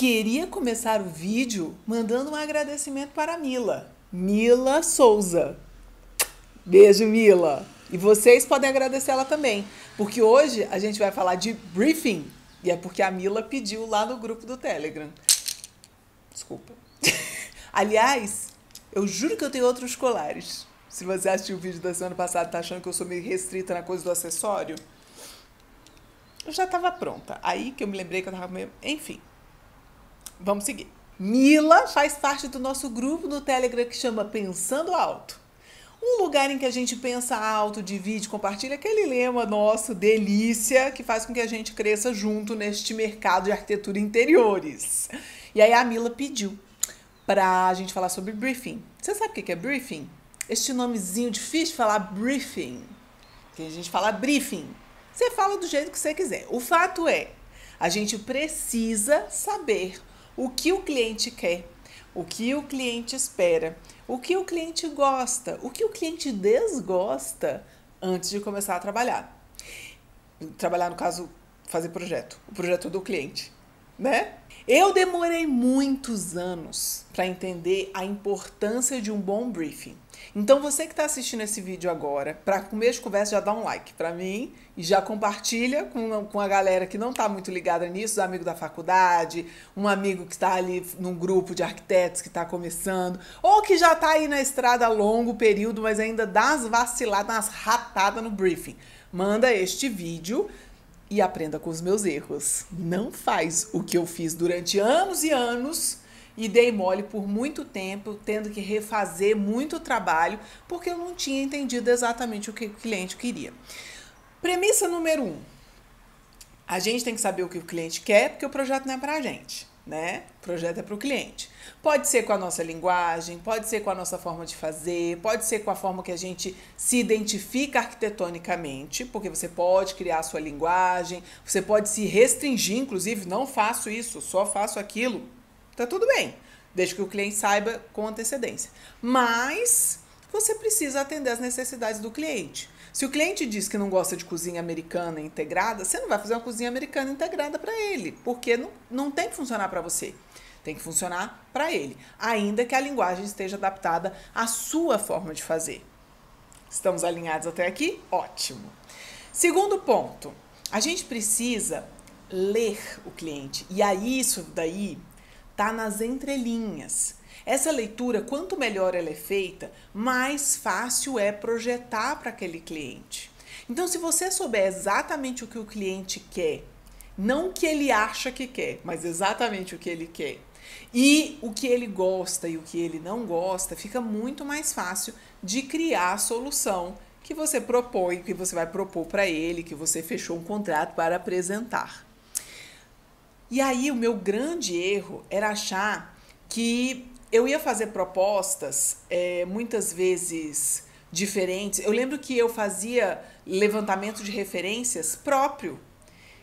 queria começar o vídeo mandando um agradecimento para a Mila Souza. Beijo, Mila. E vocês podem agradecer ela também, porque hoje a gente vai falar de briefing, e é porque a Mila pediu lá no grupo do Telegram. Desculpa. Aliás, eu juro que eu tenho outros colares. Se você assistiu o vídeo da semana passada e tá achando que eu sou meio restrita na coisa do acessório, eu já estava pronta. Aí que eu me lembrei que eu estava meio... Enfim, vamos seguir. Mila faz parte do nosso grupo no Telegram que chama Pensando Alto. Um lugar em que a gente pensa alto, divide, compartilha aquele lema nosso, delícia, que faz com que a gente cresça junto neste mercado de arquitetura interiores. E aí a Mila pediu pra gente falar sobre briefing. Você sabe o que é briefing? Este nomezinho difícil de falar, briefing. Que a gente fala briefing. Você fala do jeito que você quiser. O fato é, a gente precisa saber o que o cliente quer, o que o cliente espera, o que o cliente gosta, o que o cliente desgosta antes de começar a trabalhar. Trabalhar, no caso, fazer projeto. O projeto do cliente, né? Eu demorei muitos anos para entender a importância de um bom briefing. Então, você que está assistindo esse vídeo agora, para começo de conversa, já dá um like para mim e já compartilha com a galera que não está muito ligada nisso, os amigos da faculdade, um amigo que está ali num grupo de arquitetos que está começando, ou que já está aí na estrada há longo período, mas ainda dá umas vaciladas, umas ratadas no briefing. Manda este vídeo e aprenda com os meus erros. Não faz o que eu fiz durante anos e anos e dei mole por muito tempo, tendo que refazer muito trabalho, porque eu não tinha entendido exatamente o que o cliente queria. Premissa número 1. A gente tem que saber o que o cliente quer, porque o projeto não é pra gente, né? O projeto é para o cliente. Pode ser com a nossa linguagem, pode ser com a nossa forma de fazer, pode ser com a forma que a gente se identifica arquitetonicamente, porque você pode criar a sua linguagem, você pode se restringir, inclusive, não faço isso, só faço aquilo. Tá tudo bem, desde que o cliente saiba com antecedência. Mas você precisa atender às necessidades do cliente. Se o cliente diz que não gosta de cozinha americana integrada, você não vai fazer uma cozinha americana integrada para ele, porque não tem que funcionar para você. Tem que funcionar para ele, ainda que a linguagem esteja adaptada à sua forma de fazer. Estamos alinhados até aqui? Ótimo. Segundo ponto, a gente precisa ler o cliente. E aí isso daí tá nas entrelinhas. Essa leitura, quanto melhor ela é feita, mais fácil é projetar para aquele cliente. Então, se você souber exatamente o que o cliente quer, não o que ele acha que quer, mas exatamente o que ele quer, e o que ele gosta e o que ele não gosta, fica muito mais fácil de criar a solução que você propõe, que você vai propor para ele, que você fechou um contrato para apresentar. E aí o meu grande erro era achar que eu ia fazer propostas muitas vezes diferentes. Eu lembro que eu fazia levantamento de referências próprio,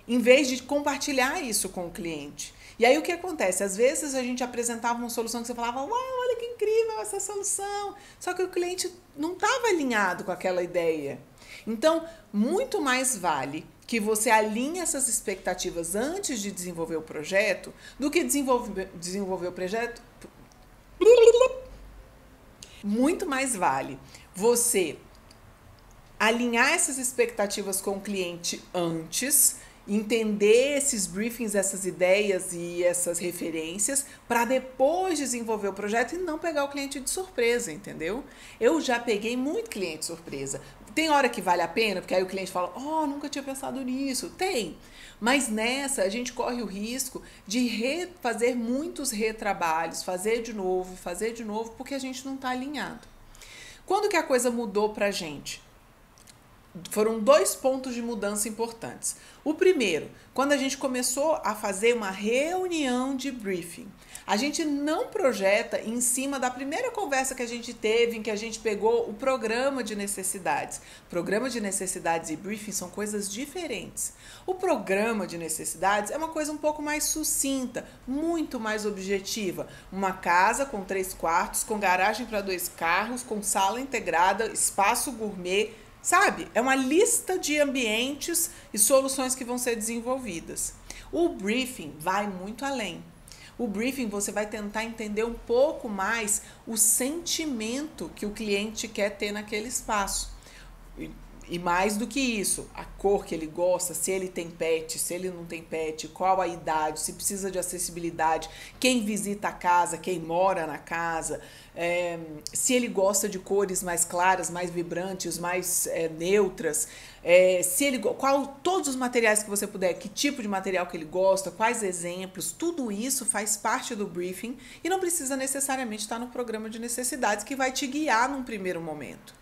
em vez de compartilhar isso com o cliente. E aí o que acontece? Às vezes a gente apresentava uma solução que você falava, uau, olha que incrível essa solução. Só que o cliente não estava alinhado com aquela ideia. Então, muito mais vale que você alinhe essas expectativas antes de desenvolver o projeto do que desenvolver o projeto. Muito mais vale você alinhar essas expectativas com o cliente antes, entender esses briefings, essas ideias e essas referências para depois desenvolver o projeto e não pegar o cliente de surpresa, entendeu? Eu já peguei muito cliente de surpresa. Tem hora que vale a pena, porque aí o cliente fala, nunca tinha pensado nisso. Tem. Mas nessa, a gente corre o risco de fazer muitos retrabalhos, fazer de novo, porque a gente não está alinhado. Quando que a coisa mudou pra gente? Foram 2 pontos de mudança importantes. O primeiro, quando a gente começou a fazer uma reunião de briefing. A gente não projeta em cima da primeira conversa que a gente teve, em que a gente pegou o programa de necessidades. Programa de necessidades e briefing são coisas diferentes. O programa de necessidades é uma coisa um pouco mais sucinta, muito mais objetiva. Uma casa com 3 quartos, com garagem para 2 carros, com sala integrada, espaço gourmet. Sabe? É uma lista de ambientes e soluções que vão ser desenvolvidas. O briefing vai muito além. O briefing você vai tentar entender um pouco mais o sentimento que o cliente quer ter naquele espaço. E mais do que isso, a cor que ele gosta, se ele tem pet, se ele não tem pet, qual a idade, se precisa de acessibilidade, quem visita a casa, quem mora na casa, se ele gosta de cores mais claras, mais vibrantes, mais neutras, se ele todos os materiais que você puder, que tipo de material que ele gosta, quais exemplos, tudo isso faz parte do briefing e não precisa necessariamente estar no programa de necessidades que vai te guiar num primeiro momento.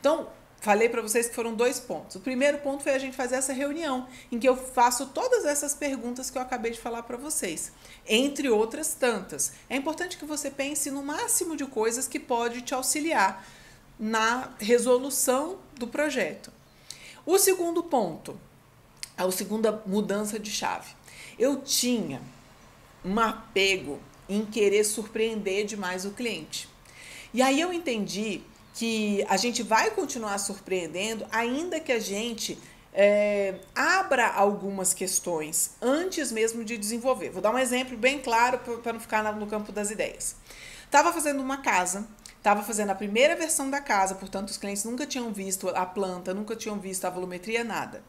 Então, falei para vocês que foram 2 pontos. O primeiro ponto foi a gente fazer essa reunião, em que eu faço todas essas perguntas que eu acabei de falar para vocês, entre outras tantas. É importante que você pense no máximo de coisas que pode te auxiliar na resolução do projeto. O segundo ponto, a segunda mudança de chave. Eu tinha um apego em querer surpreender demais o cliente. E aí eu entendi que a gente vai continuar surpreendendo, ainda que a gente abra algumas questões antes mesmo de desenvolver. Vou dar um exemplo bem claro para não ficar no campo das ideias. Estava fazendo uma casa, estava fazendo a primeira versão da casa, portanto os clientes nunca tinham visto a planta, nunca tinham visto a volumetria, nada.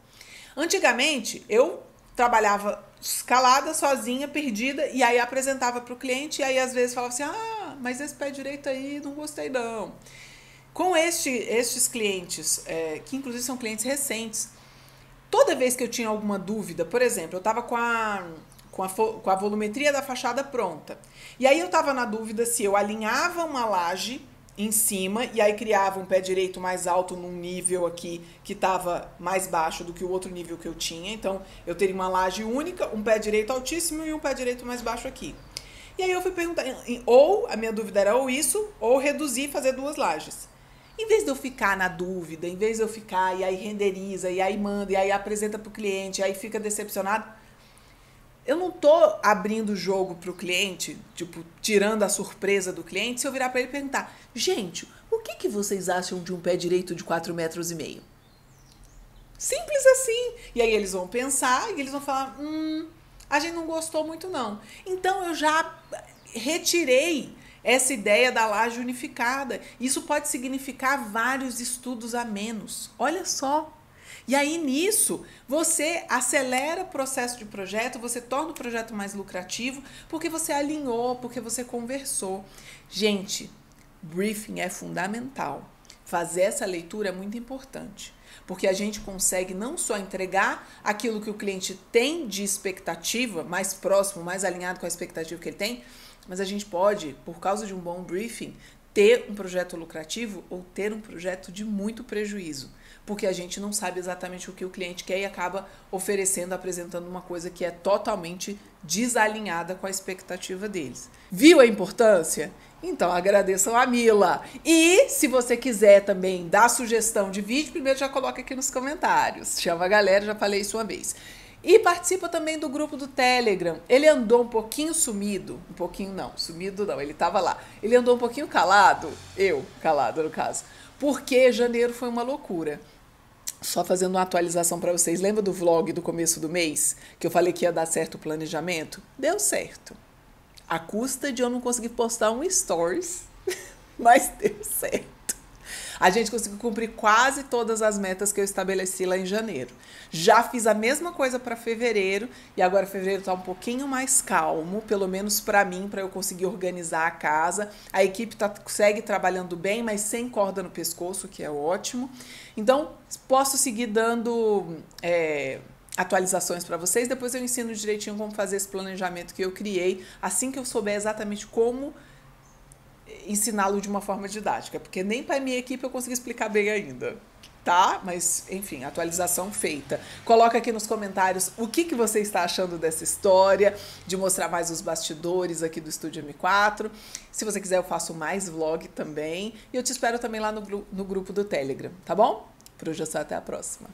Antigamente, eu trabalhava escalada, sozinha, perdida, e aí apresentava para o cliente, e aí às vezes falava assim, mas esse pé direito aí não gostei não. Com estes clientes, que inclusive são clientes recentes, toda vez que eu tinha alguma dúvida, por exemplo, eu estava com a volumetria da fachada pronta, e aí eu estava na dúvida se eu alinhava uma laje em cima, e aí criava um pé direito mais alto num nível aqui que estava mais baixo do que o outro nível que eu tinha, então eu teria uma laje única, um pé direito altíssimo e um pé direito mais baixo aqui. E aí eu fui perguntar, ou a minha dúvida era ou isso, ou reduzir e fazer 2 lajes. Em vez de eu ficar na dúvida, em vez de eu ficar e aí renderiza, e aí manda, e aí apresenta para o cliente, e aí fica decepcionado, eu não tô abrindo o jogo para o cliente, tipo, tirando a surpresa do cliente, se eu virar para ele e perguntar, gente, o que vocês acham de um pé direito de 4,5 metros? Simples assim. E aí eles vão pensar e eles vão falar, a gente não gostou muito não. Então eu já retirei essa ideia da laje unificada. Isso pode significar vários estudos a menos. Olha só. E aí, nisso, você acelera o processo de projeto, você torna o projeto mais lucrativo, porque você alinhou, porque você conversou. Gente, briefing é fundamental. Fazer essa leitura é muito importante, porque a gente consegue não só entregar aquilo que o cliente tem de expectativa, mais próximo, mais alinhado com a expectativa que ele tem, mas a gente pode, por causa de um bom briefing, ter um projeto lucrativo ou ter um projeto de muito prejuízo, porque a gente não sabe exatamente o que o cliente quer e acaba oferecendo, apresentando uma coisa que é totalmente desalinhada com a expectativa deles. Viu a importância? Então agradeçam a Mila. E se você quiser também dar sugestão de vídeo, primeiro já coloca aqui nos comentários. Chama a galera, já falei isso uma vez. E participa também do grupo do Telegram. Ele andou um pouquinho sumido, um pouquinho não, sumido não, ele estava lá. Ele andou um pouquinho calado, calado no caso, porque janeiro foi uma loucura. Só fazendo uma atualização para vocês, lembra do vlog do começo do mês, que eu falei que ia dar certo o planejamento? Deu certo. À custa de eu não conseguir postar um stories, mas deu certo. A gente conseguiu cumprir quase todas as metas que eu estabeleci lá em janeiro. Já fiz a mesma coisa para fevereiro, e agora fevereiro está um pouquinho mais calmo, pelo menos para mim, para eu conseguir organizar a casa. A equipe segue trabalhando bem, mas sem corda no pescoço, que é ótimo. Então, posso seguir dando atualizações para vocês. Depois eu ensino direitinho como fazer esse planejamento que eu criei, assim que eu souber exatamente como ensiná-lo de uma forma didática, porque nem para a minha equipe eu consegui explicar bem ainda, tá? Mas, enfim, atualização feita. Coloca aqui nos comentários o que você está achando dessa história, de mostrar mais os bastidores aqui do Estúdio M4. Se você quiser, eu faço mais vlog também. E eu te espero também lá no grupo do Telegram, tá bom? Por hoje é só, até a próxima.